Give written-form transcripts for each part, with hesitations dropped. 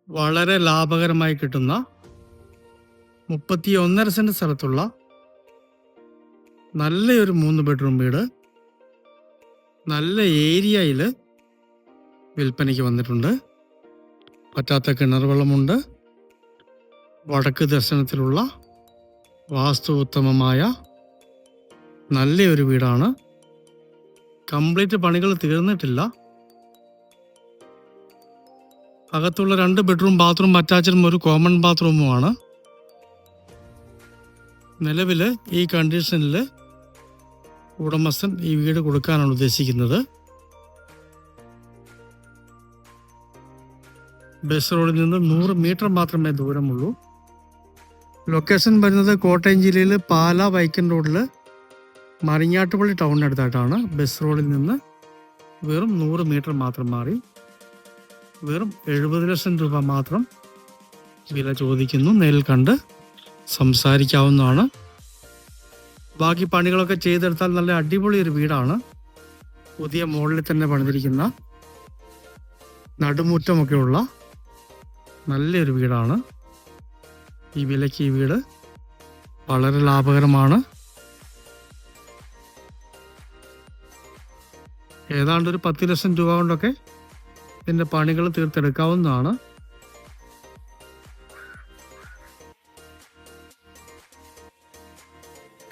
വളരെ ലാഭകരമായി കിട്ടുന്ന 31.5 സെന്റ് സ്ഥലത്തുള്ള നല്ലൊരു 3 ബെഡ്റൂം വീട് നല്ല ഏരിയയിൽ വിൽപ്പനയ്ക്ക് വന്നിട്ടുണ്ട്. പറ്റാത്ത കിണർ വെള്ളമുണ്ട്. വടക്ക് ദർശനത്തിലുള്ള വാസ്തു ഉത്തമമായ നല്ലൊരു വീടാണ്. കംപ്ലീറ്റ് പണികൾ തീർന്നിട്ടില്ല. അകത്തുള്ള 2 ബെഡ്റൂം ബാത്റൂം അറ്റാച്ചഡും ഒരു കോമൺ ബാത്റൂമുമാണ്. നിലവിൽ ഈ കണ്ടീഷനിൽ ഉടമസ്ഥൻ ഈ വീട് കൊടുക്കാനാണ് ഉദ്ദേശിക്കുന്നത്. ബസ് റോഡിൽ നിന്ന് 100 മീറ്റർ മാത്രമേ ദൂരമുള്ളൂ. ലൊക്കേഷൻ വരുന്നത് കോട്ടയം ജില്ലയിൽ പാലാ വൈക്കൻ റോഡിൽ മറിഞ്ഞാട്ടുപള്ളി ടൗണിനടുത്തായിട്ടാണ്. ബസ് റോഡിൽ നിന്ന് വെറും 100 മീറ്റർ മാത്രം മാറി വെറും 70 ലക്ഷം രൂപ മാത്രം വില ചോദിക്കുന്നു. നേരിൽ കണ്ട് സംസാരിക്കാവുന്നതാണ്. ബാക്കി പണികളൊക്കെ ചെയ്തെടുത്താൽ നല്ല അടിപൊളി ഒരു വീടാണ്. പുതിയ മോഡലിൽ തന്നെ പണിതിരിക്കുന്ന നടുമുറ്റമൊക്കെയുള്ള നല്ലൊരു വീടാണ്. ഈ വിലയ്ക്ക് ഈ വീട് വളരെ ലാഭകരമാണ്. ഏതാണ്ട് ഒരു 10 ലക്ഷം രൂപ കൊണ്ടൊക്കെ ഇതിൻ്റെ പണികൾ തീർത്തെടുക്കാവുന്നതാണ്.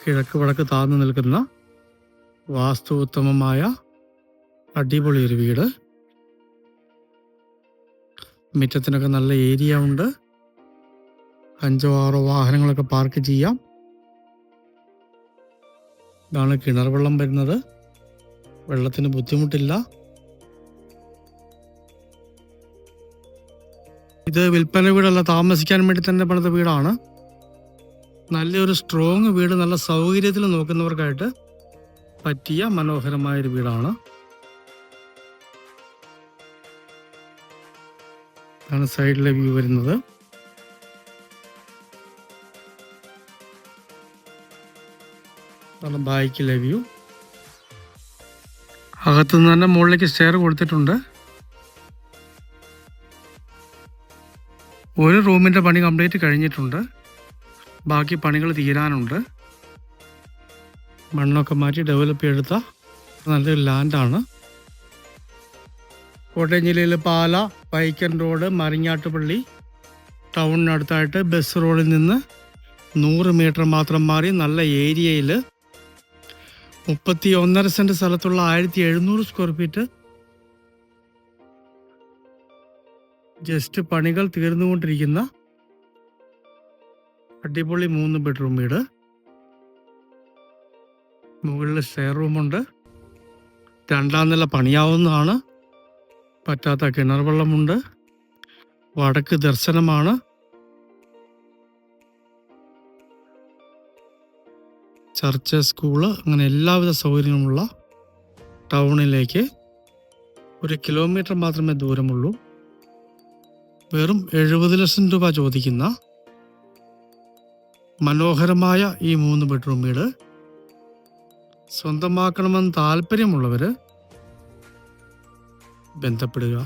കിഴക്ക് വടക്ക് താഴ്ന്നു നിൽക്കുന്ന വാസ്തു ഉത്തമമായ അടിപൊളി ഒരു വീട്. മുറ്റത്തിനൊക്കെ നല്ല ഏരിയ ഉണ്ട്. 5-6 വാഹനങ്ങളൊക്കെ പാർക്ക് ചെയ്യാം. ഇതാണ് കിണർ വെള്ളം വരുന്നത്. വെള്ളത്തിന് ബുദ്ധിമുട്ടില്ല. ഇത് വിൽപ്പന വീടല്ല, താമസിക്കാൻ വേണ്ടി തന്നെ പണിത വീടാണ്. നല്ലൊരു സ്ട്രോങ് വീട്, നല്ല സൗകര്യത്തിൽ നോക്കുന്നവർക്കായിട്ട് പറ്റിയ മനോഹരമായൊരു വീടാണ്. ഇതാണ് സൈഡിലെ വ്യൂ വരുന്നത്. ബാക്കിലെ വ്യൂ. അകത്തുനിന്ന് തന്നെ മുകളിലേക്ക് സ്റ്റെയർ കൊടുത്തിട്ടുണ്ട്. ഒരു റൂമിൻ്റെ പണി കംപ്ലീറ്റ് കഴിഞ്ഞിട്ടുണ്ട്. ബാക്കി പണികൾ തീരാനുണ്ട്. മണ്ണൊക്കെ മാറ്റി ഡെവലപ്പ് ചെയ്തെടുത്ത നല്ലൊരു ലാൻഡാണ്. കോട്ടയം ജില്ലയിൽ പാല വൈക്കൻ റോഡ് മറിഞ്ഞാട്ടുപള്ളി ടൗണിനടുത്തായിട്ട് ബസ് റോഡിൽ നിന്ന് 100 മീറ്റർ മാത്രം മാറി നല്ല ഏരിയയിൽ 31.5 സെന്റ് സ്ഥലത്തുള്ള 1700 സ്ക്വയർ ഫീറ്റ് ജസ്റ്റ് പണികൾ തീർന്നുകൊണ്ടിരിക്കുന്ന അടിപൊളി 3 ബെഡ്റൂം വീട്. മുകളിൽ സ്റ്റെയർ റൂമുണ്ട്. 2ാം നില പണിയാവുന്നതാണ്. പറ്റാത്ത കിണർ വെള്ളമുണ്ട്. വടക്ക് ദർശനമാണ്. ചർച്ച്, സ്കൂള്, അങ്ങനെ എല്ലാവിധ സൗകര്യങ്ങളുമുള്ള ടൗണിലേക്ക് 1 കിലോമീറ്റർ മാത്രമേ ദൂരമുള്ളൂ. വെറും 70 ലക്ഷം രൂപ ചോദിക്കുന്ന മനോഹരമായ ഈ 3 ബെഡ്റൂം വീട് സ്വന്തമാക്കണമെന്ന് താല്പര്യമുള്ളവർ ബന്ധപ്പെടുക.